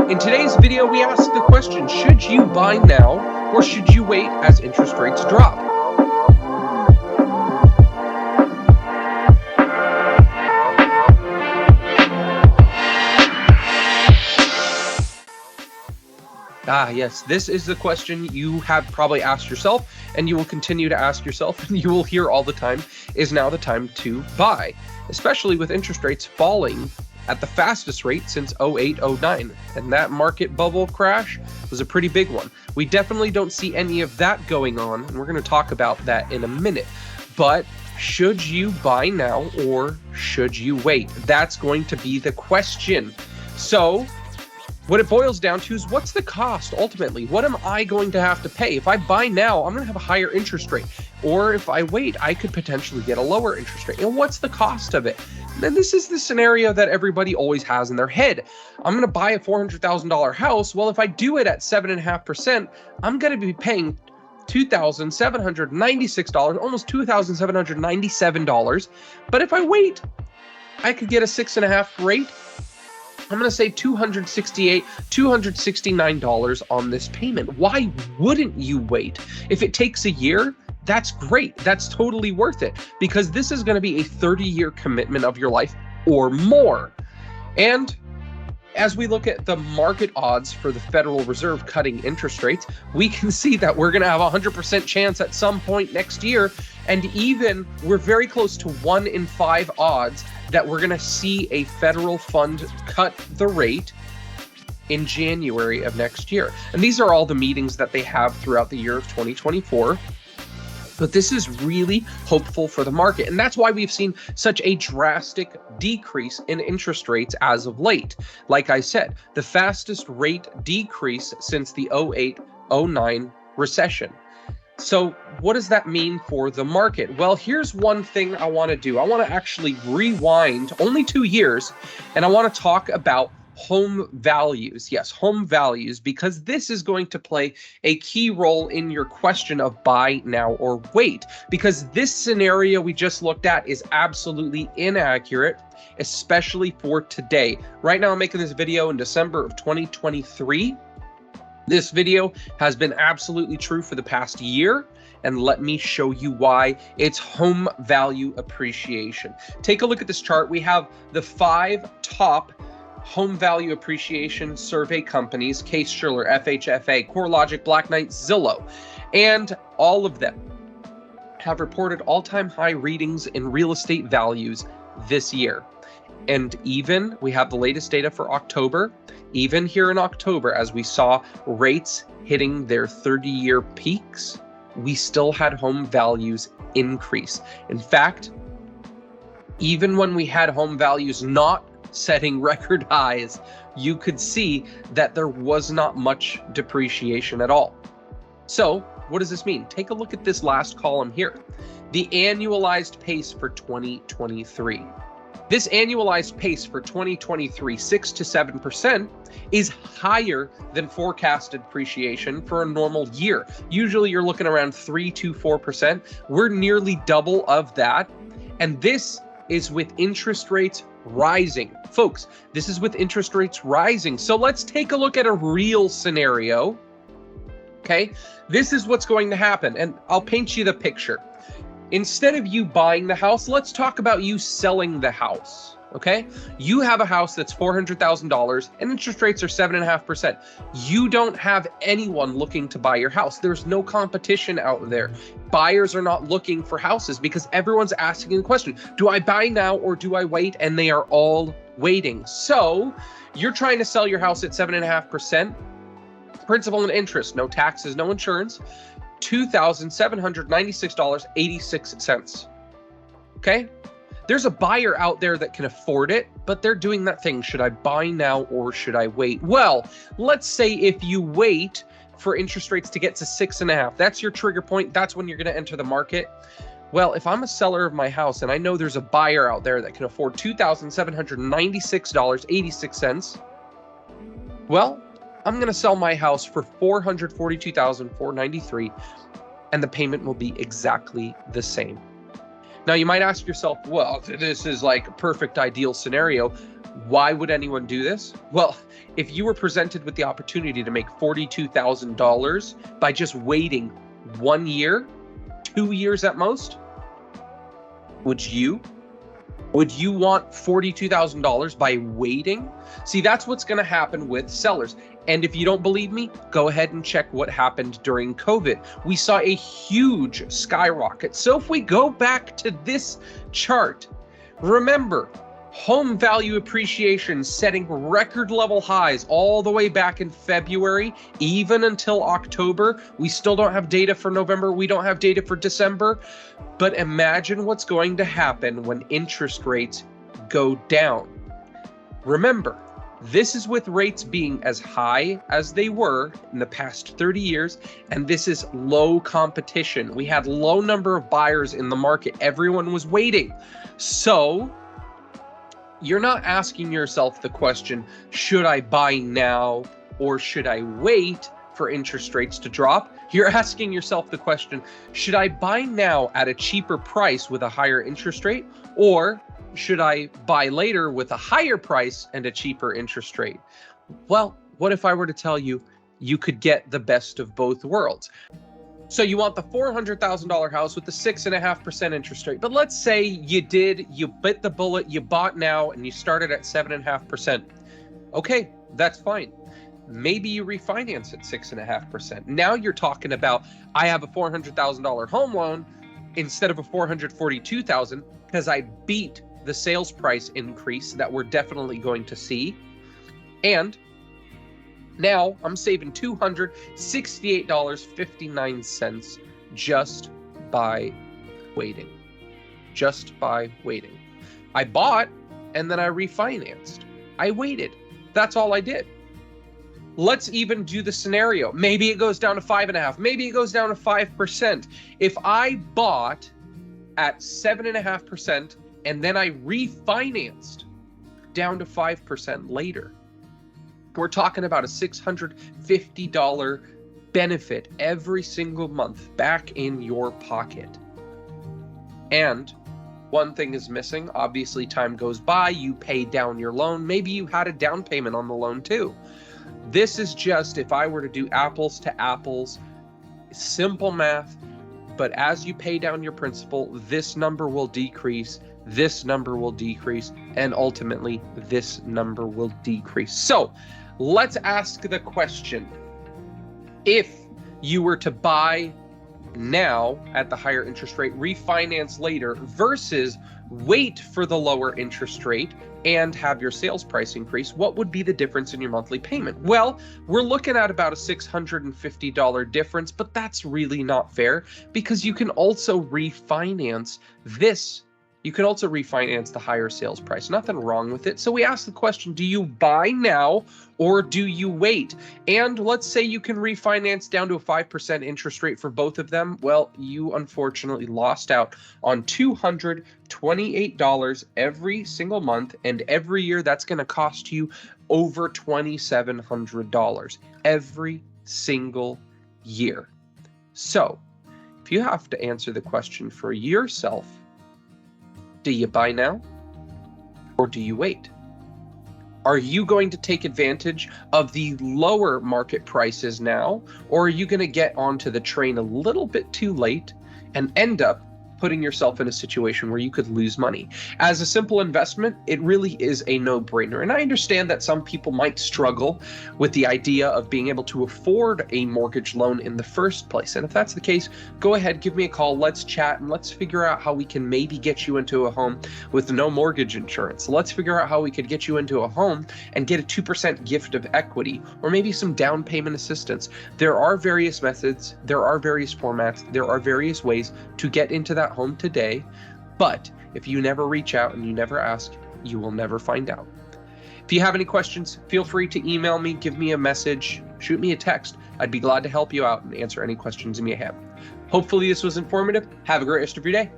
In today's video, we ask the question, should you buy now or should you wait as interest rates drop? Yes, this is the question you have probably asked yourself, and you will continue to ask yourself, and you will hear all the time, is now the time to buy, especially with interest rates falling at the fastest rate since 08-09. And that market bubble crash was a pretty big one. We definitely don't see any of that going on, and we're going to talk about that in a minute. But should you buy now or should you wait? That's going to be the question. So what it boils down to is, what's the cost ultimately? What am I going to have to pay? If I buy now, I'm going to have a higher interest rate. Or if I wait, I could potentially get a lower interest rate. And what's the cost of it? And this is the scenario that everybody always has in their head. I'm going to buy a $400,000 house. Well, if I do it at 7.5%, I'm going to be paying $2,796, almost $2,797. But if I wait, I could get a 6.5 rate. I'm going to save $269 on this payment. Why wouldn't you wait? If it takes a year, that's great. That's totally worth it, because this is going to be a 30-year commitment of your life or more. And as we look at the market odds for the Federal Reserve cutting interest rates, we can see that we're going to have a 100% chance at some point next year. And even we're very close to 1 in 5 odds that we're going to see a federal fund cut the rate in January of next year. And these are all the meetings that they have throughout the year of 2024. But this is really hopeful for the market. And that's why we've seen such a drastic decrease in interest rates as of late. Like I said, the fastest rate decrease since the 08-09 recession. So what does that mean for the market? Well, here's one thing I want to do. I want to actually rewind only 2 years, and I want to talk about home values. Yes, home values, because this is going to play a key role in your question of buy now or wait, because this scenario we just looked at is absolutely inaccurate, especially for today. Right now, I'm making this video in December of 2023. This video has been absolutely true for the past year, and let me show you why. It's home value appreciation. Take a look at this chart. We have the 5 top home value appreciation survey companies: Case-Shiller, FHFA, CoreLogic, Black Knight, Zillow, and all of them have reported all-time high readings in real estate values this year. And even we have the latest data for October. Even here in October, as we saw rates hitting their 30-year peaks, we still had home values increase. In fact, even when we had home values not setting record highs, you could see that there was not much depreciation at all. So what does this mean? Take a look at this last column here, the annualized pace for 2023. This annualized pace for 2023, 6 to 7%, is higher than forecasted appreciation for a normal year. Usually you're looking around 3 to 4%. We're nearly double of that. And this is with interest rates rising. Folks, this is with interest rates rising. So let's take a look at a real scenario. Okay, this is what's going to happen. And I'll paint you the picture. Instead of you buying the house, let's talk about you selling the house. Okay, you have a house that's $400,000 and interest rates are 7.5%. You don't have anyone looking to buy your house. There's no competition out there. Buyers are not looking for houses because everyone's asking the question, do I buy now or do I wait? And they are all waiting. So you're trying to sell your house at 7.5%, principal and interest, no taxes, no insurance, $2,796.86. Okay, there's a buyer out there that can afford it, but they're doing that thing. Should I buy now or should I wait? Well, let's say if you wait for interest rates to get to 6.5, that's your trigger point. That's when you're going to enter the market. Well, if I'm a seller of my house and I know there's a buyer out there that can afford $2,796.86, well, I'm going to sell my house for $442,493, and the payment will be exactly the same. Now, you might ask yourself, well, this is like a perfect ideal scenario. Why would anyone do this? Well, if you were presented with the opportunity to make $42,000 by just waiting 1 year, 2 years at most, would you want $42,000 by waiting? See, that's what's going to happen with sellers. And if you don't believe me, go ahead and check what happened during COVID. We saw a huge skyrocket. So if we go back to this chart, remember, home value appreciation setting record level highs all the way back in February, even until October. We still don't have data for November. We don't have data for December. But imagine what's going to happen when interest rates go down. Remember, this is with rates being as high as they were in the past 30 years, and this is low competition. We had low number of buyers in the market. Everyone was waiting. So you're not asking yourself the question, should I buy now or should I wait for interest rates to drop? You're asking yourself the question, should I buy now at a cheaper price with a higher interest rate, or should I buy later with a higher price and a cheaper interest rate? Well, what if I were to tell you, you could get the best of both worlds? So you want the $400,000 house with the 6.5% interest rate. But let's say you bit the bullet, you bought now, and you started at 7.5%. Okay, that's fine. Maybe you refinance at 6.5%. Now you're talking about, I have a $400,000 home loan instead of a $442,000 because I beat the sales price increase that we're definitely going to see. And now I'm saving $268.59 just by waiting. Just by waiting. I bought and then I refinanced. I waited. That's all I did. Let's even do the scenario. Maybe it goes down to 5.5. Maybe it goes down to 5%. If I bought at 7.5% and then I refinanced down to 5% later, we're talking about a $650 benefit every single month back in your pocket. And one thing is missing. Obviously, time goes by, you pay down your loan. Maybe you had a down payment on the loan too. This is just, if I were to do apples to apples, simple math, but as you pay down your principal, this number will decrease, this number will decrease, and ultimately this number will decrease. So let's ask the question, if you were to buy now at the higher interest rate, refinance later, versus wait for the lower interest rate and have your sales price increase, what would be the difference in your monthly payment? Well, we're looking at about a $650 difference, but that's really not fair because you can also refinance this. You can also refinance the higher sales price. Nothing wrong with it. So we ask the question, do you buy now or do you wait? And let's say you can refinance down to a 5% interest rate for both of them. Well, you unfortunately lost out on $228 every single month. And every year that's going to cost you over $2,700 every single year. So if you have to answer the question for yourself, do you buy now or do you wait? Are you going to take advantage of the lower market prices now, or are you going to get onto the train a little bit too late and end up putting yourself in a situation where you could lose money? As a simple investment, it really is a no-brainer. And I understand that some people might struggle with the idea of being able to afford a mortgage loan in the first place. And if that's the case, go ahead, give me a call, let's chat, and let's figure out how we can maybe get you into a home with no mortgage insurance. Let's figure out how we could get you into a home and get a 2% gift of equity, or maybe some down payment assistance. There are various methods, there are various formats, there are various ways to get into that home today, but if you never reach out and you never ask, you will never find out. If you have any questions, feel free to email me, give me a message, shoot me a text. I'd be glad to help you out and answer any questions you may have. Hopefully this was informative. Have a great rest of your day.